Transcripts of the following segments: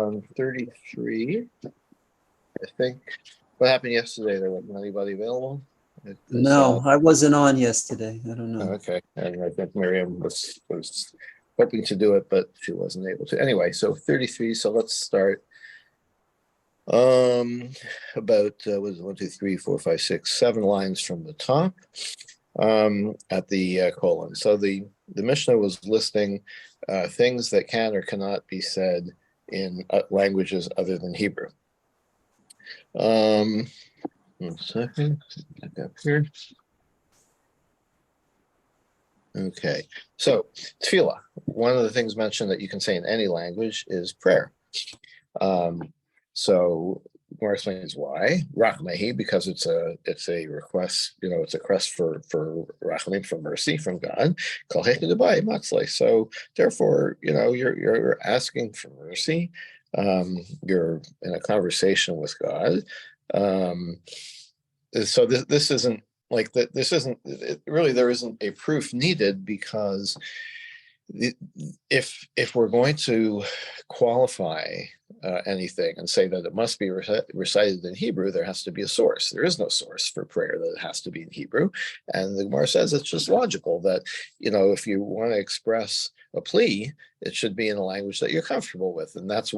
on 33, I think. What happened yesterday? There wasn't anybody available? No, I wasn't on yesterday. I don't know. Okay, and I think Miriam was hoping to do it, but she wasn't able to. Anyway, so 33. So let's start. About was it 1, 2, 3, 4, 5, 6, 7 lines from the top. At the colon. So the Mishnah was listing things that can or cannot be said in languages other than Hebrew. 1 second. Back up here. Okay, so tefillah. One of the things mentioned that you can say in any language is prayer. So more explains why rachmehi, because it's a request, it's a request for rachmim, for mercy from God. So therefore, you're asking for mercy. You're in a conversation with God. So this isn't like that. This isn't really, there isn't a proof needed, because if we're going to qualify anything and say that it must be recited in Hebrew, there has to be a source. There is no source for prayer that it has to be in Hebrew, and the Gemara says it's just logical that if you want to express a plea, it should be in a language that you're comfortable with, and that's,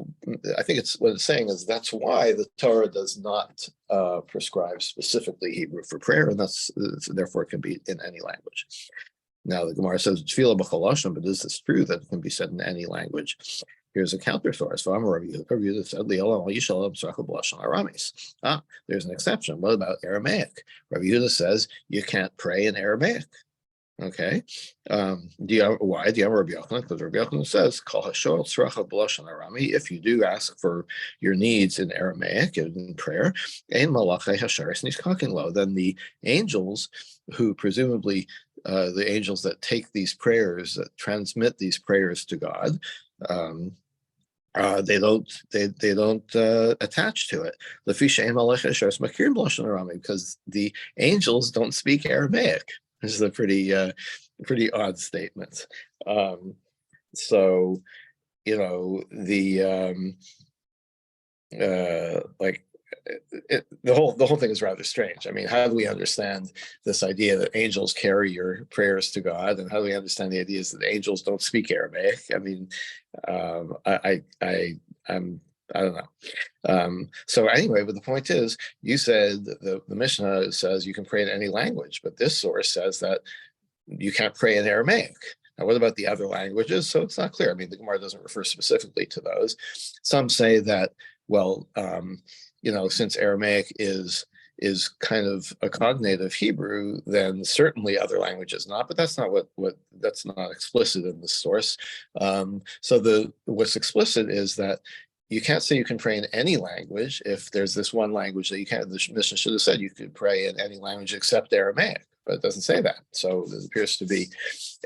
I think it's what it's saying is that's why the Torah does not prescribe specifically Hebrew for prayer, and therefore it can be in any language. Now the Gemara says tefillah b'chol lashon, but is this true that it can be said in any language? Here's a counter source. There's an exception. What about Aramaic? Rabbi Yehuda says you can't pray in Aramaic. Okay. Why? Do you have Rabbi Yochanan? Because Rabbi Yochanan says, if you do ask for your needs in Aramaic in prayer, then the angels who presumably the angels that take these prayers, that transmit these prayers to God, they don't attach to it, because the angels don't speak Aramaic. This is a pretty odd statement. So the whole thing is rather strange. I mean, how do we understand this idea that angels carry your prayers to God, and how do we understand the idea that angels don't speak Aramaic? I mean, I don't know. So anyway, but the point is, you said the Mishnah says you can pray in any language, but this source says that you can't pray in Aramaic. Now, what about the other languages? So it's not clear. I mean, the Gemara doesn't refer specifically to those. Some say that, well, since Aramaic is kind of a cognate of Hebrew, then certainly other languages not. But that's not what that's not explicit in the source. So what's explicit is that you can't say you can pray in any language if there's this one language that you can't. The Mishnah should have said you could pray in any language except Aramaic, but it doesn't say that. So there appears to be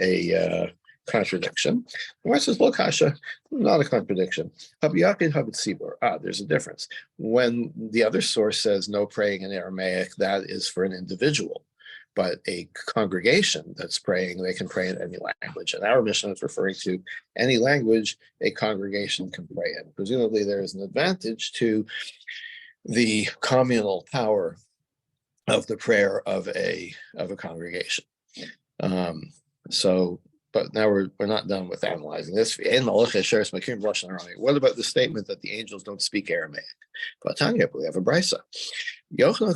a contradiction. The says, "Look, Kasha, not a contradiction. There's a difference. When the other source says no praying in Aramaic, that is for an individual. But a congregation that's praying, they can pray in any language. And our Mishnah is referring to any language a congregation can pray in. Presumably, there is an advantage to the communal power of the prayer of a congregation. But now we're not done with analyzing this. What about the statement that the angels don't speak Aramaic? We have a brisa. Yochanan,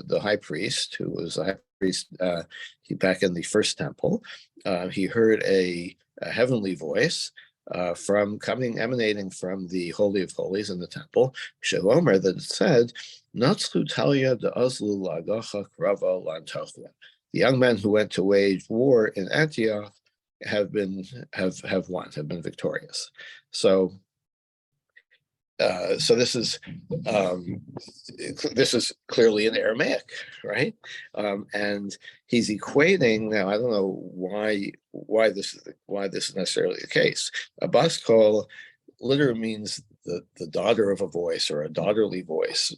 the high priest, who was a high priest back in the first temple, he heard a heavenly voice emanating from the Holy of Holies in the temple, Shelomer, that said, the young men who went to wage war in Antioch have been victorious. So this is clearly in Aramaic, right? And he's equating now. I don't know why this is necessarily the case. A bas kol literally means the daughter of a voice or a daughterly voice,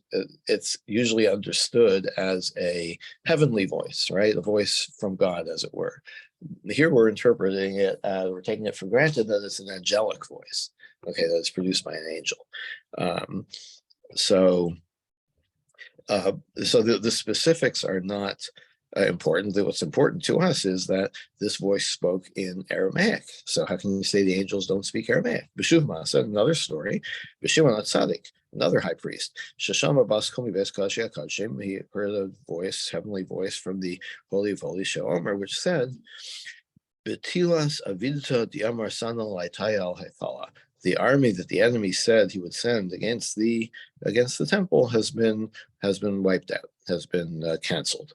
it's usually understood as a heavenly voice, right? A voice from God, as it were. Here we're interpreting it, we're taking it for granted that it's an angelic voice, okay, that it's produced by an angel. So the specifics are not important. What's important to us is that this voice spoke in Aramaic. So how can you say the angels don't speak Aramaic? B'shuv Masa, another story. B'Shimon HaTzadik, another high priest. Shashama Bas Komi Ves Kashi HaKadshim, he heard a voice, heavenly voice from the Holy of Holies Sheomer, which said, Betilas Avidta Diamar Sana Laitaya Al Haithala. The army that the enemy said he would send against the temple has been wiped out, has been canceled.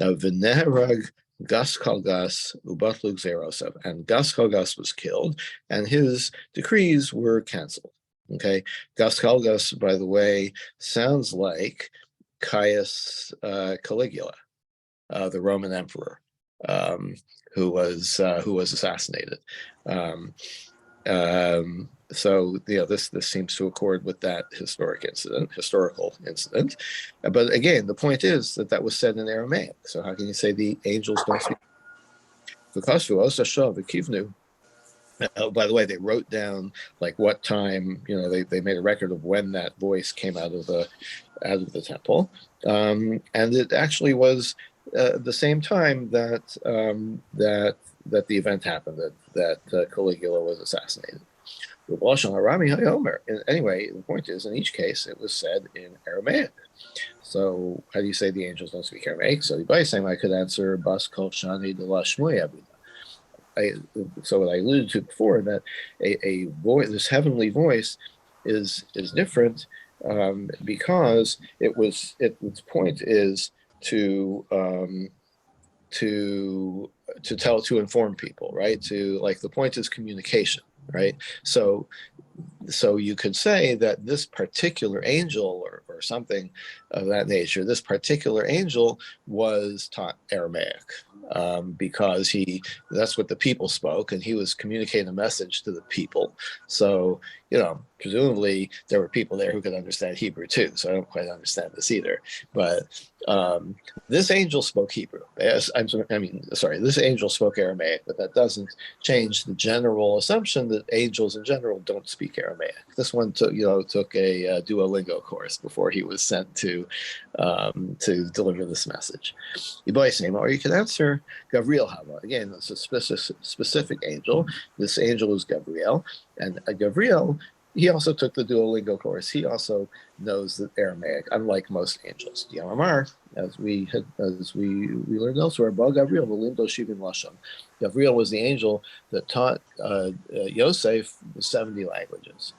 V'neherag Gas Kalgas Ubatlug Zerosav, and Gas Kalgas was killed, and his decrees were canceled. Okay, Gas Kalgas, by the way, sounds like Caius Caligula, the Roman emperor, who was assassinated. So this seems to accord with that historical incident. But again, the point is that was said in Aramaic. So how can you say the angels don't speak? By the way, they wrote down like what time, they made a record of when that voice came out of the temple, and it actually was the same time that the event happened, that Caligula was assassinated. Anyway, the point is, in each case, it was said in Aramaic. So how do you say the angels don't speak Aramaic? So by saying I could answer Bas Kol Shani de la Shmoya. So what I alluded to before, that a voice, this heavenly voice, is different because its point is to inform people, right? The point is communication, right? So you could say that this particular angel or something of that nature, this particular angel was taught Aramaic because that's what the people spoke, and he was communicating a message to the people. So, presumably there were people there who could understand Hebrew too. So I don't quite understand this either. But this angel spoke Hebrew. This angel spoke Aramaic, but that doesn't change the general assumption that angels in general don't speak Aramaic. This one took a Duolingo course before he was sent to deliver this message. Or you can answer Gabriel Hava. Again, it's a specific angel. This angel is Gabriel, and Gabriel, he also took the Duolingo course. He also knows the Aramaic, unlike most angels. Yamamar, as we learned elsewhere, Ba Gabriel V'Limdo Shivim Lashon. Gabriel was the angel that taught Yosef the 70 languages.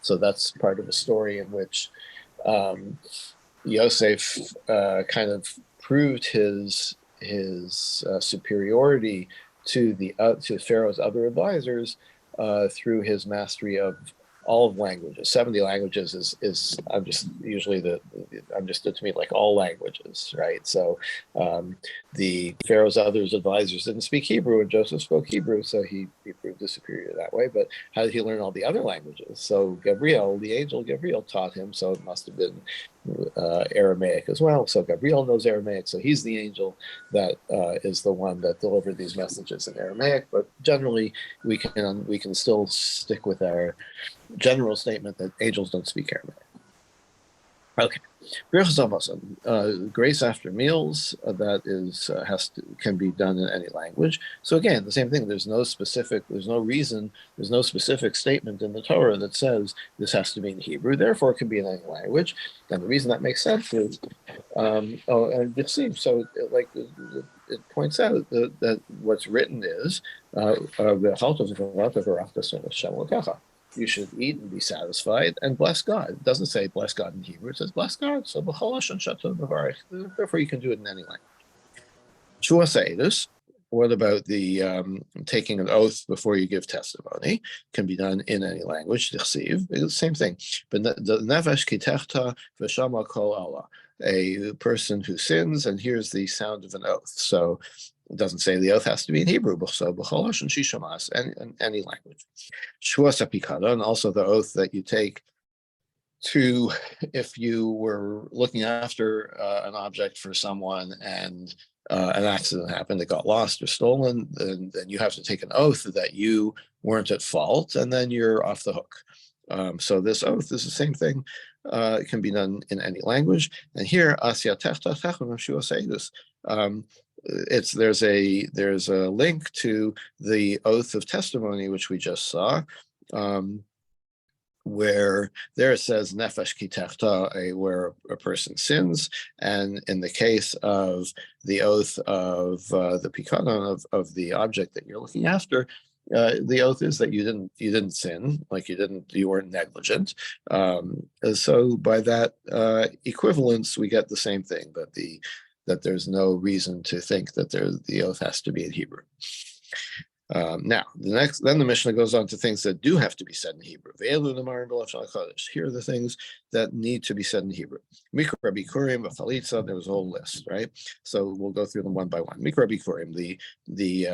So that's part of a story in which Yosef kind of proved his superiority to Pharaoh's other advisors through his mastery of all of languages. 70 languages is understood to mean like all languages, right? So the Pharaoh's others advisors didn't speak Hebrew, and Joseph spoke Hebrew, so he proved his superior that way. But how did he learn all the other languages? So Gabriel, the angel Gabriel, taught him, so it must have been Aramaic as well. So Gabriel knows Aramaic, so he's the angel that is the one that delivered these messages in Aramaic. But generally, we can still stick with our general statement that angels don't speak Aramaic. Okay, grace after meals, that is can be done in any language. So again, the same thing. There's no specific statement in the Torah that says this has to be in Hebrew. Therefore, it can be in any language. And the reason that makes sense is, and it seems so. It points out that what's written is you should eat and be satisfied and bless God. It doesn't say bless God in Hebrew. It says bless God. So therefore you can do it in any language. Shua Seidus, what about the taking an oath before you give testimony? Can be done in any language. It's the same thing. But the nefesh kitechta v'shama kol Allah, a person who sins and hears the sound of an oath. So It doesn't say the oath has to be in Hebrew, so b'cholosh and shishamas, any language. Shuas apikada, and also the oath that you take to, if you were looking after an object for someone and an accident happened, it got lost or stolen, then you have to take an oath that you weren't at fault, and then you're off the hook. So this oath is the same thing. It can be done in any language. And here, there's a link to the oath of testimony, which we just saw. Where there it says nefesh kitechta, where a person sins, and in the case of the oath of the pikadon of the object that you're looking after, the oath is that you didn't sin, like you weren't negligent. So by that equivalence, we get the same thing, that there's no reason to think that the oath has to be in Hebrew. Now, then the Mishnah goes on to things that do have to be said in Hebrew. Here are the things that need to be said in Hebrew. Mikra bikurim, b'chalitza. There was a whole list, right? So we'll go through them one by one. Mikra bikurim, the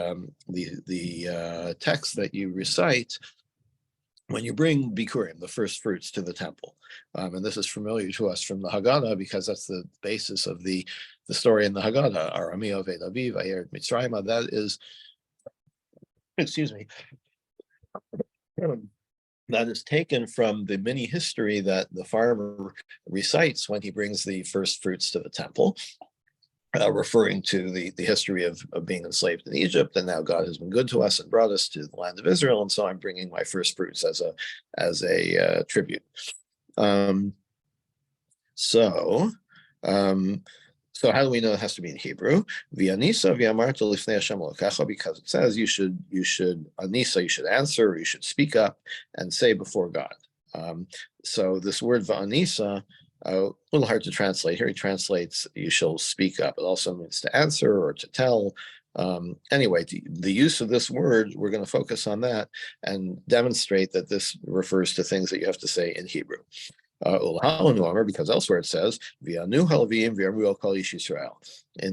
text that you recite when you bring bikurim, the first fruits, to the temple. And this is familiar to us from the Haggadah, because that's the basis of the story in the Haggadah. Arami oved aviv, vayerd mitzrayma. That is. Excuse me, that is taken from the mini history that the farmer recites when he brings the first fruits to the temple, referring to the history of being enslaved in Egypt, and now God has been good to us and brought us to the land of Israel, and so I'm bringing my first fruits as a tribute. So how do we know it has to be in Hebrew? Because it says you should anisa, you should answer, or you should speak up and say before God. So this word v'anisa, a little hard to translate here. He translates you shall speak up. It also means to answer or to tell. Anyway, the use of this word, we're going to focus on that and demonstrate that this refers to things that you have to say in Hebrew. Because elsewhere it says, in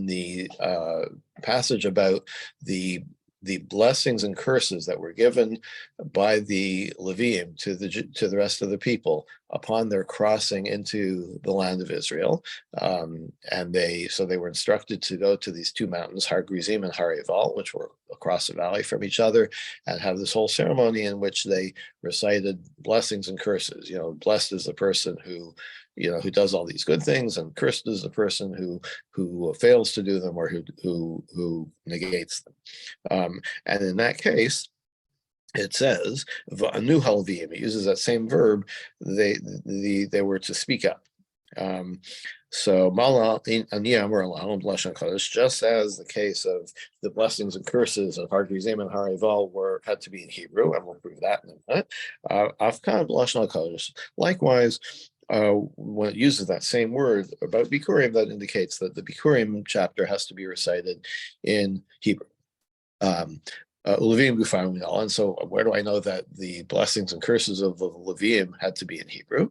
the passage about the blessings and curses that were given by the Leviim to the rest of the people upon their crossing into the land of Israel, and they were instructed to go to these two mountains, Har Gerizim and Har Eval, which were across the valley from each other, and have this whole ceremony in which they recited blessings and curses. Blessed is the person who does all these good things, and cursed is the person who fails to do them or who negates them. And in that case, it says v'anu halvim. It uses that same verb. They were to speak up. So mala aniyam or alam b'lashon kodesh, just as the case of the blessings and curses of Har Gerizim and Har Eval had to be in Hebrew, and we'll prove that in a minute. Afkan b'lashon kodesh. Likewise, when it uses that same word about bikurim, that indicates that the bikurim chapter has to be recited in Hebrew. And so where do I know that the blessings and curses of the Leviim had to be in Hebrew?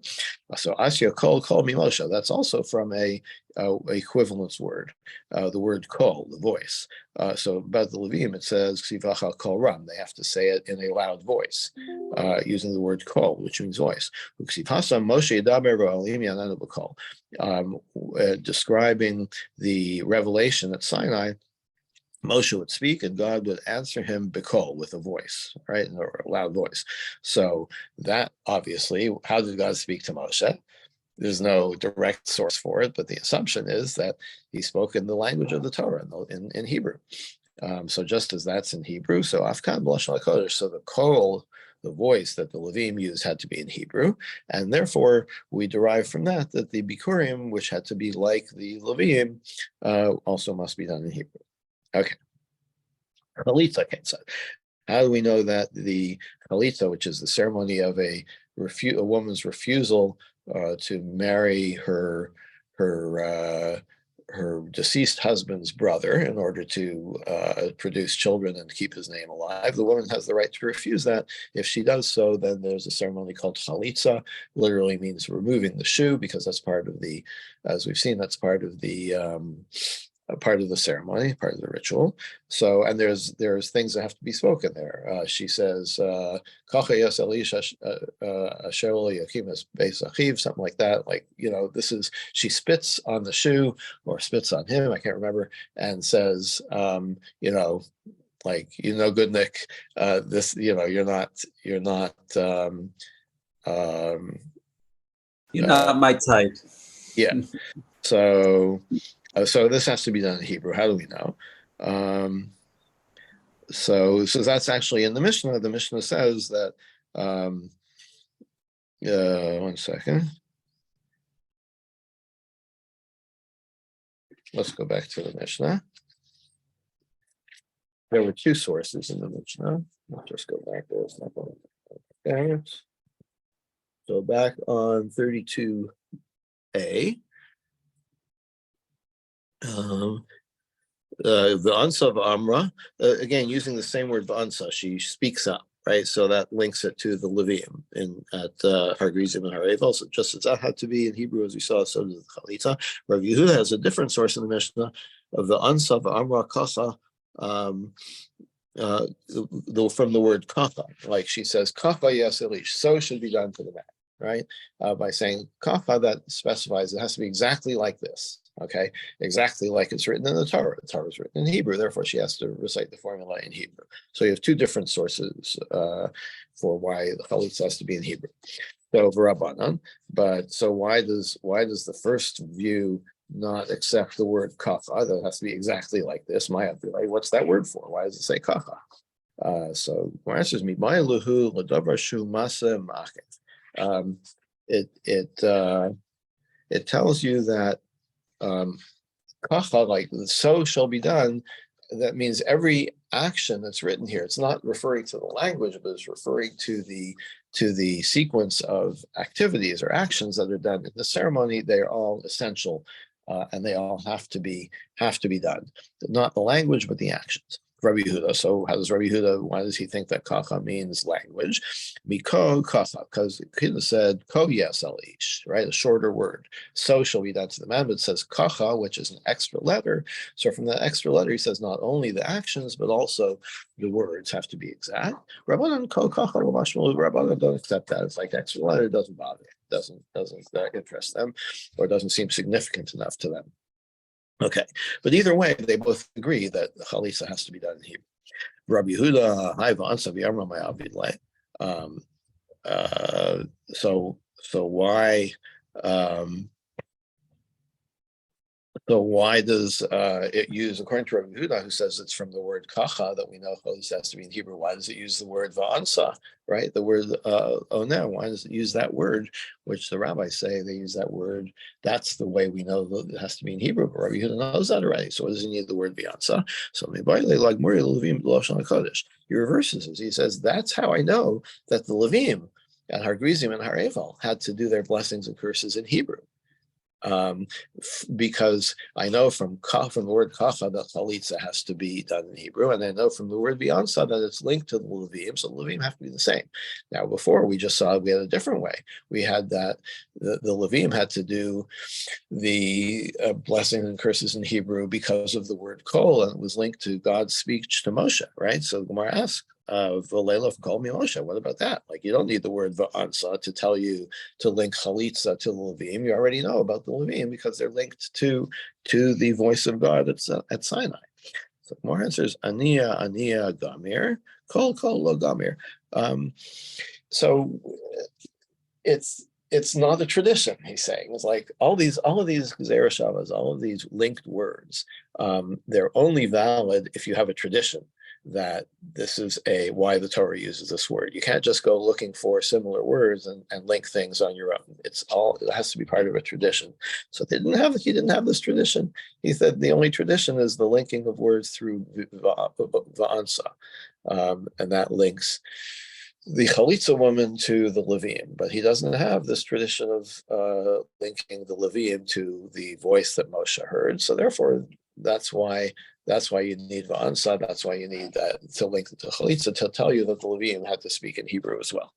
So Asya kol mimosha, that's also from a equivalence word, the word kol, the voice. So about the Leviim, it says ksivacha kol ram, they have to say it in a loud voice, using the word kol, which means voice. Describing the revelation at Sinai, Moshe would speak and God would answer him b'kol, with a voice, right, or a loud voice. So that obviously, how did God speak to Moshe? There's no direct source for it, but the assumption is that he spoke in the language of the Torah, in Hebrew. So just as that's in Hebrew, so Afkan b'lashon hakodesh, so the kol, the voice that the Leviim used, had to be in Hebrew, and therefore we derive from that the bikurim, which had to be like the Leviim, also must be done in Hebrew. Okay. Chalitza ketzad. How do we know that the chalitza, which is the ceremony of a woman's refusal to marry her deceased husband's brother in order to produce children and keep his name alive, the woman has the right to refuse that. If she does so, then there's a ceremony called chalitza. Literally means removing the shoe, because that's part of as we've seen, that's part of the a part of the ceremony, part of the ritual. So, and there's things that have to be spoken there. She says, something like that. Like, this is, she spits on the shoe or spits on him, I can't remember, and says, like, good Nick, this, you're not You're not my type. yeah. So this has to be done in Hebrew. How do we know? So that's actually in the Mishnah. The Mishnah says that, one second. Let's go back to the Mishnah. There were two sources in the Mishnah. Let's just go back there. It's not going there. So back on 32a. The Ansa of Amra, again, using the same word Ansa, she speaks up, right? So that links it to the Levium at Hargrizim and Harevel. So just as that had to be in Hebrew, as we saw, so does the Chalitza. Rav Yehuda has a different source in the Mishnah of the Ansa of Amra Kasa, from the word Kafa. Like she says, Kafa Yasilish, so should be done to the man, right? By saying Kafa, that specifies it has to be exactly like this. Okay, exactly like it's written in the Torah. The Torah is written in Hebrew, therefore she has to recite the formula in Hebrew. So you have two different sources for why the Chalitza has to be in Hebrew. So V'Rabbanan, but so why does the first view not accept the word kafa? That has to be exactly like this. Right? What's that word for? Why does it say kafa? So my answer is Mi'mayluhu l'davar shu masa ma'akev. It tells you that kacha, like so shall be done. That means every action that's written here, it's not referring to the language, but it's referring to the sequence of activities or actions that are done in the ceremony. They are all essential, and they all have to be done. Not the language, but the actions. Rabbi Yehuda. So how does Rabbi Yehuda, why does he think that kacha means language? Miko kacha, because Yehuda said ko yes ish, right? A shorter word. So shall be done to the man, but it says kacha, which is an extra letter. So from that extra letter, he says not only the actions, but also the words have to be exact. Rabbanan ko kacha l'mashmalu. Rabbanan don't accept that. It's like extra letter, doesn't bother, doesn't interest them, or doesn't seem significant enough to them. Okay, but either way, they both agree that the Chalitza has to be done in Hebrew. Rabbi Yehuda, so why does it use, according to Rabbi Yehuda, who says it's from the word kacha that we know Chalitza has to be in Hebrew? Why does it use the word va'ansa, right? The word oneh. Why does it use that word, which the rabbis say they use that word? That's the way we know that it has to be in Hebrew. But Rabbi Yehuda knows that already. So what does he need the word va'ansa? So he reverses it. He says that's how I know that the Levim and Hargrizim and Harevel had to do their blessings and curses in Hebrew. Because I know from the word kacha that chalitza has to be done in Hebrew, and I know from the word beyonsa that it's linked to the Levim, so the Levim have to be the same. Now, before we just saw we had a different way. We had that the Levim had to do the blessings and curses in Hebrew because of the word kol, and it was linked to God's speech to Moshe, right? So the Gemara asks, V'leila kol mi Moshe. What about that? Like, you don't need the word va'ansa to tell you to link chalitza to the Levim. You already know about the Levim because they're linked to the voice of God at Sinai. So more answers: ania gamir, kol lo gamir. So it's not a tradition, he's saying. It's like all of these Gezerah Shavas, all of these linked words, they're only valid if you have a tradition that this is why the Torah uses this word. You can't just go looking for similar words and link things on your own. It has to be part of a tradition. So he didn't have this tradition. He said the only tradition is the linking of words through va'ansa, and that links the Chalitza woman to the Levim, but he doesn't have this tradition of linking the Levim to the voice that Moshe heard. So therefore, that's why you need Va'ansa. That's why you need that to link to Chalitza to tell you that the Levim had to speak in Hebrew as well.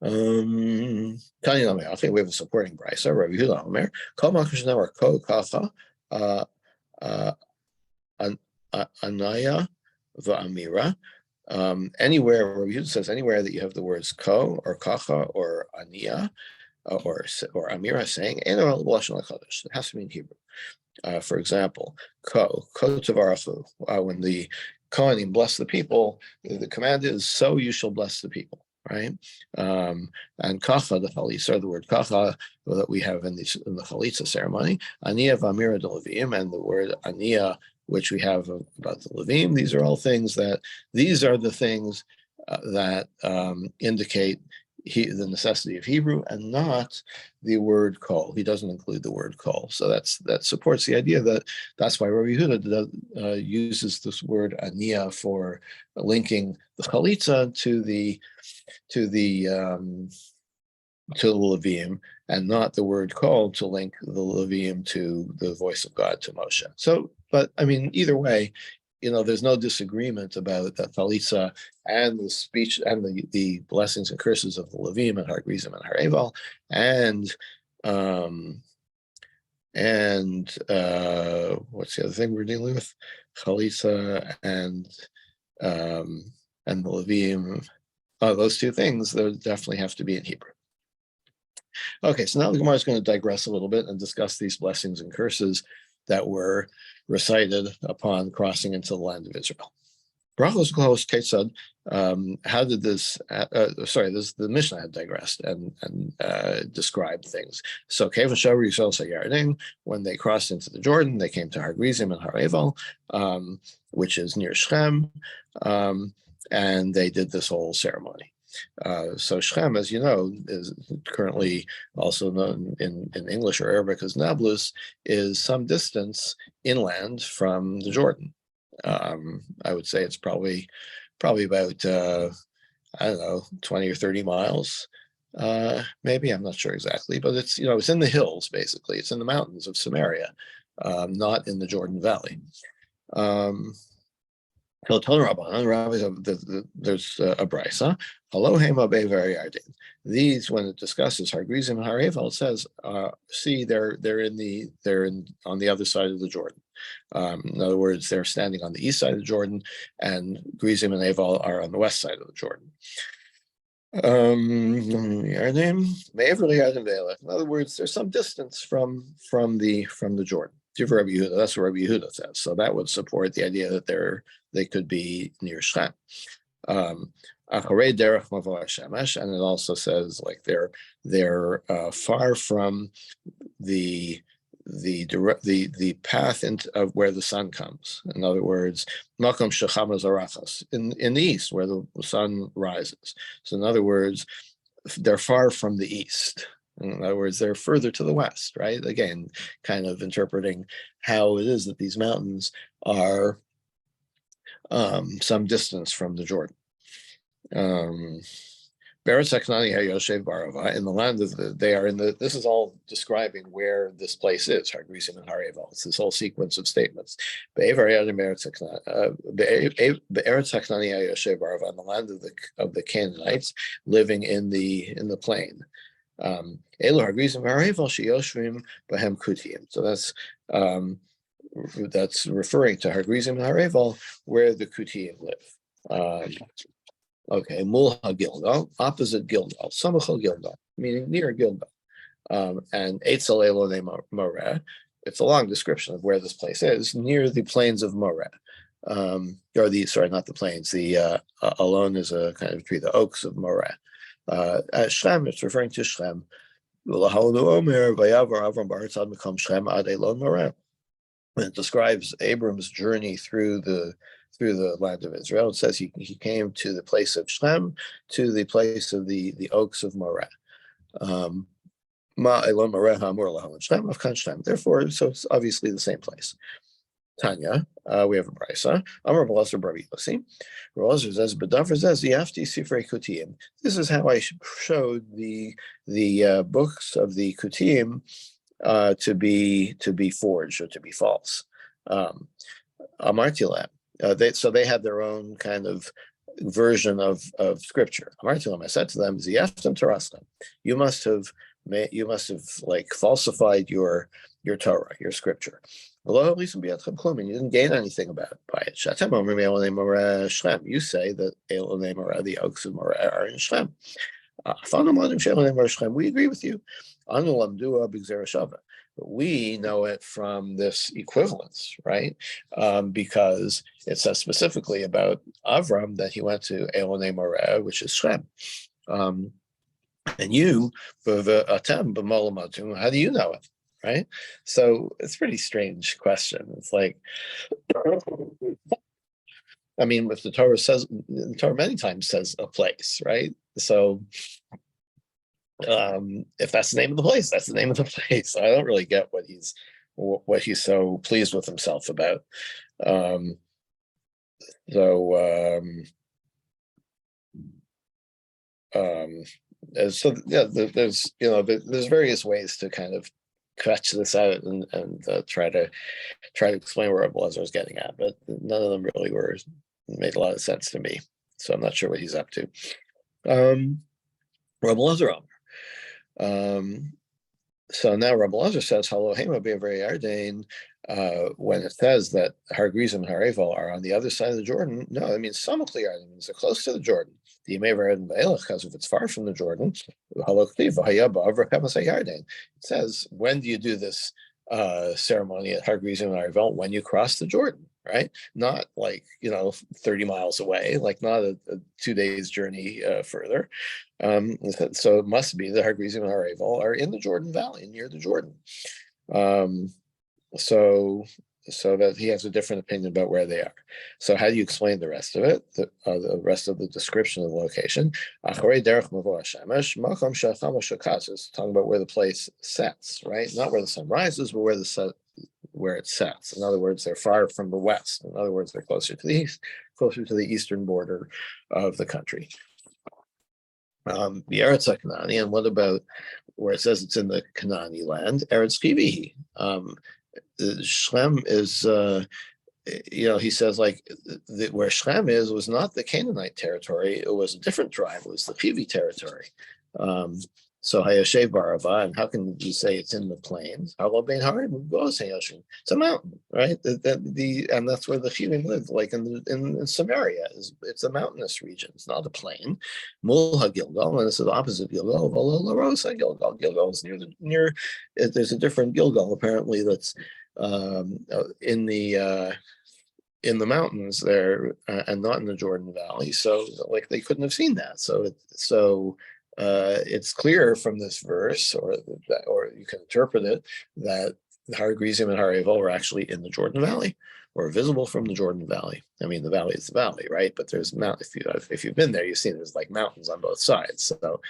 Tanya Omer, okay, we have a supporting brisa. Rabbi Yehuda Omer, Kol Makom Shenemar Ko Kacha, uh, Anaya Va'amira. Anywhere, Rabbi Yehuda says, anywhere that you have the words Ko or Kacha or Aniya or Amira saying, it has to be in Hebrew. For example, ko tavarachu, when the Kohanim bless the people, the command is, so you shall bless the people, right? And kacha, the chalitza, the word kacha that we have in the chalitza ceremony, aniya v'amira de levim, and the word aniya, which we have about the levim. These are all things these are the things that indicate the necessity of Hebrew, and not the word kol. He doesn't include the word kol. So that supports the idea that's why Rabbi Yehuda uses this word aniya for linking the chalitza to the Levim, and not the word kol to link the Levim to the voice of God to Moshe. So, but I mean, either way, there's no disagreement about that chalitza and the speech and the blessings and curses of the Levim and Har Grizim and Har Eval, and what's the other thing we're dealing with? Chalitza and the Levim. Those two things, they definitely have to be in Hebrew. Okay, so now the Gemara is going to digress a little bit and discuss these blessings and curses that were recited upon crossing into the land of Israel. Brachos Kos Ketzad. How did this? The Mishnah had digressed and described things. So Kevan Shavu Yisrael Sayardim, when they crossed into the Jordan, they came to Har Grizim and Har Eval, which is near Shechem, and they did this whole ceremony. So Shechem, as you know, is currently also known in English or Arabic as Nablus, is some distance inland from the Jordan. I would say it's probably about 20 or 30 miles, maybe. I'm not sure exactly, but it's it's in the hills, basically. It's in the mountains of Samaria, not in the Jordan Valley. There's a brisa. These, when it discusses Har Grizim and Har Eval, it says, see, they're on the other side of the Jordan. In other words, they're standing on the east side of the Jordan, and Grizim and Eval are on the west side of the Jordan. In other words, there's some distance from the Jordan. That's what Rabbi Yehuda says. So that would support the idea that they could be near Shechem. And it also says like they're far from the path of where the sun comes. In other words, makom shechama zarachas, in the east where the sun rises. So in other words, they're far from the east. In other words, they're further to the west, right? Again, kind of interpreting how it is that these mountains are some distance from the Jordan. In the land of this is all describing where this place is, Har Grizim and Har Eval. It's this whole sequence of statements. In the land of the Canaanites, living in the plain. So that's referring to Har Grizim and Har Eval, where the Kutiyim live. Okay, Mulha Gilgal, opposite Gilgal, Samachal Gilgal, meaning near Gilgal. And Eitzel Elone Moreh, it's a long description of where this place is, near the plains of Moreh. Not the plains, the Alon is a kind of tree, the oaks of Moreh. Shem, it's referring to Shem. When it describes Abram's journey through the land of Israel, it says he came to the place of Shem, to the place of the oaks of Moreh. Therefore, so it's obviously the same place. Tanya, we have a brisa. Amar B'Lasar Bar Yossi. B'Lasar says, "B'Davar says Yafti Sifrei Kutiyim." This is how I showed the books of the Kutiyim to be forged or to be false. Amarti Lam. They had their own kind of version of scripture. I said to them, you must have like falsified your Torah, your scripture. You didn't gain anything by it. You say that the oaks of Moreh are in Shem. We agree with you. But we know it from this equivalence, right? Because it says specifically about Avram that he went to Elonei Moreh, which is Shem. And you, how do you know it, right? So it's a pretty strange question. It's like, I mean, if the Torah says, the Torah many times says a place, right? So if that's the name of the place, that's the name of the place. I don't really get what he's so pleased with himself about. So yeah, there's various ways to kind of fetch this out and try to explain where Abelazar is getting at, but none of them really made a lot of sense to me. So I'm not sure what he's up to. Abelazar. So now Rabbi Lazar says, "Hello, Hema Be'avrei Yarden." When it says that Har Grizim and Har Eval are on the other side of the Jordan, no, it means Samachli Yarden. It means they're close to the Jordan. The Yemei Yarden Ve'elach, because if it's far from the Jordan, it says, when do you do this ceremony at Har Grizim and Har Eval? When you cross the Jordan, right? Not like 30 miles away, like not a 2 days journey further. So it must be that Har Grizim and Har Eval are in the Jordan Valley, near the Jordan. So that he has a different opinion about where they are. So how do you explain the rest of it? The rest of the description of the location. It's talking about where the place sets, right? Not where the sun rises, but where it sets. In other words, they're far from the west. In other words, they're closer to the east, closer to the eastern border of the country. The Eretz HaKanani, and what about where it says it's in the Kanani land? Eretz Kivihi. Shlem is, he says where Shlem was not the Canaanite territory. It was a different tribe. It was the Kivi territory. So Hayashev Barava, and how can you say it's in the plains? It's a mountain, right? And that's where the Chivim lived, like in Samaria. It's a mountainous region. It's not a plain. Mulha Gilgal, and this is opposite Gilgal. Larosa Gilgal. Gilgal is near. There's a different Gilgal apparently that's in the mountains there, and not in the Jordan Valley. So they couldn't have seen that. It's clear from this verse, or you can interpret it, that Har Grizim and Har Eval were actually in the Jordan Valley, or visible from the Jordan Valley. I mean, the valley is the valley, right? But there's if you've been there, you've seen there's mountains on both sides. So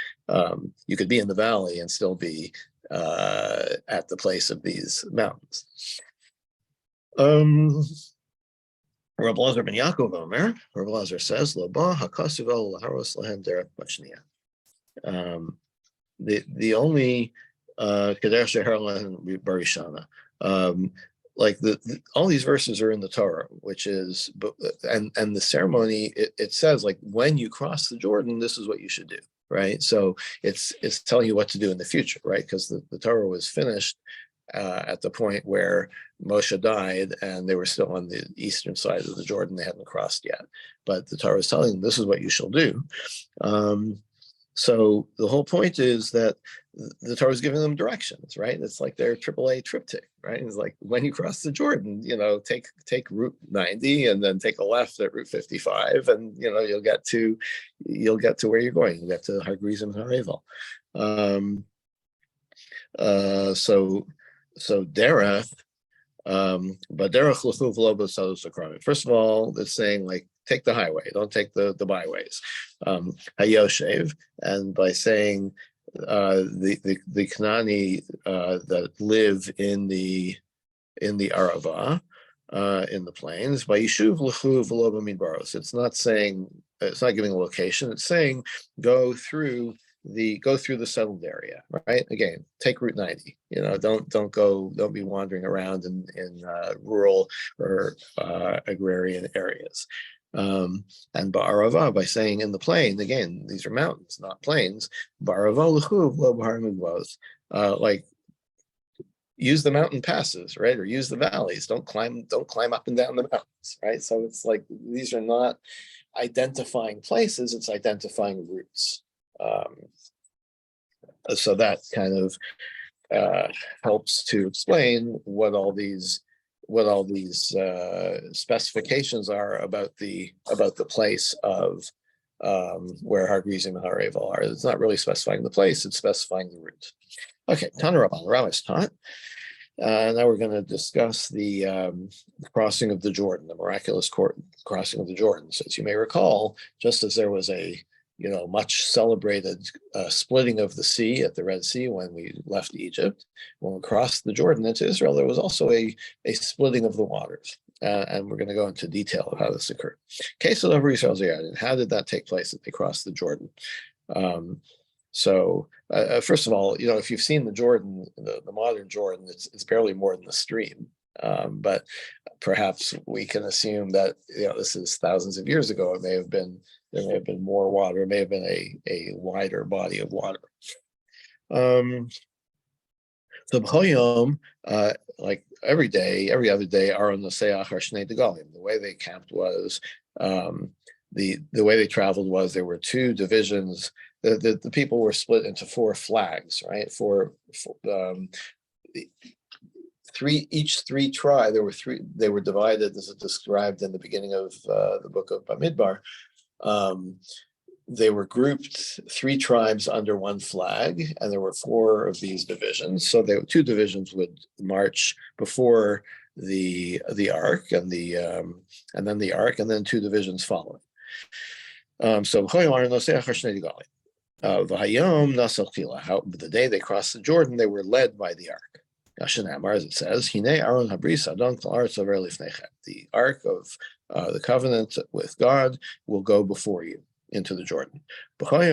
you could be in the valley and still be at the place of these mountains. Rabbi Lazar ben Yaakov Omer, Rabbi Lazar says, "Loba hakasuvel laharos lahem derech bashniya." The only Kadesh Sheherlan Barishana, all these verses are in the Torah, which is, and the ceremony, it says when you cross the Jordan, this is what you should do, right? So it's telling you what to do in the future, right? Because the Torah was finished at the point where Moshe died, and they were still on the eastern side of the Jordan. They hadn't crossed yet, but the Torah is telling them this is what you shall do. So the whole point is that the Torah is giving them directions, right? It's like their AAA triptych, right? It's like when you cross the Jordan, take Route 90 and then take a left at Route 55, and you'll get to where you're going. You'll get to Har Grizim and Har Eval. So Derech, but Derech. First of all, it's saying take the highway, don't take the byways. Hayoshev, and by saying the Kanani that live in the Arava, in the plains, by Yishuv L'chu V'lo B'midbaros. It's not giving a location. It's saying go through the settled area, right? Again, take Route 90. Don't be wandering around in rural or agrarian areas. And Ba'arava, by saying in the plain, again, these are mountains, not plains. Ba'arava l'chuv lo b'har migvos. Like use the mountain passes, right? Or use the valleys. Don't climb up and down the mountains, right? So it's like these are not identifying places, it's identifying routes. So that kind of helps to explain what all these specifications are about the place of where Har Gerizim and Har Eval are. It's not really specifying the place; it's specifying the route. Okay, Tana Rabban, Rav is taught. Now we're going to discuss the crossing of the Jordan, the miraculous crossing of the Jordan. So as you may recall, just as there was a much celebrated splitting of the sea at the Red Sea when we left Egypt, when we crossed the Jordan into Israel, there was also a splitting of the waters. And we're going to go into detail of how this occurred. Case of Israel's Yarden. How did that take place that they crossed the Jordan? So first of all, if you've seen the Jordan, the modern Jordan, it's barely more than the stream. But perhaps we can assume that this is thousands of years ago. There may have been more water. It may have been a wider body of water. So b'choyom, like every day, every other day, Aron Noseach Harshnei Degalim. The way they camped was the way they traveled was there were two divisions. The people were split into four flags, right? Three tribes. There were three. They were divided, as it's described in the beginning of the book of Bamidbar. They were grouped three tribes under one flag, and there were four of these divisions. So two divisions would march before the ark and then the ark, and then two divisions following. So the day they crossed the Jordan, they were led by the ark. As it says, the ark of the covenant with God will go before you into the Jordan. Every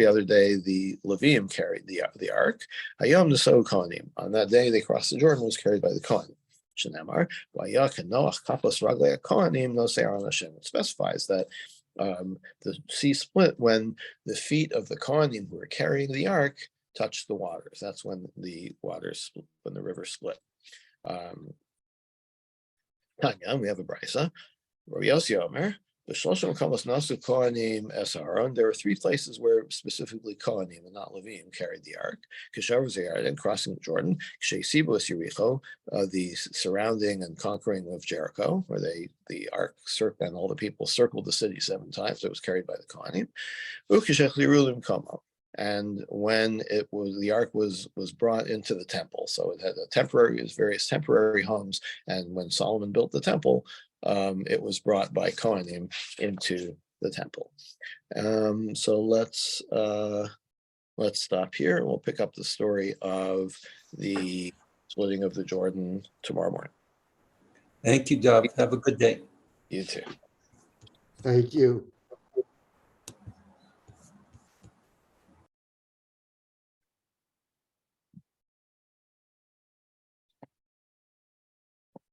other day, the Levim carried the ark. On that day, they crossed the Jordan, was carried by the Kohanim. It specifies that the sea split when the feet of the Kohanim who were carrying the ark touched the waters. That's when the river split. Tanya, we have a brisa. Rabbi Yossi Omer, there were three places where specifically Kohanim and not Levim carried the ark. Yarden, crossing the Jordan. The surrounding and conquering of Jericho, where the ark and all the people circled the city 7 times. It was carried by the Kohanim. And when the ark was brought into the temple, so it had various temporary homes. And when Solomon built the temple, it was brought by Kohanim into the temple. So let's stop here, and we'll pick up the story of the splitting of the Jordan tomorrow morning. Thank you, Doug. Have a good day. You too. Thank you.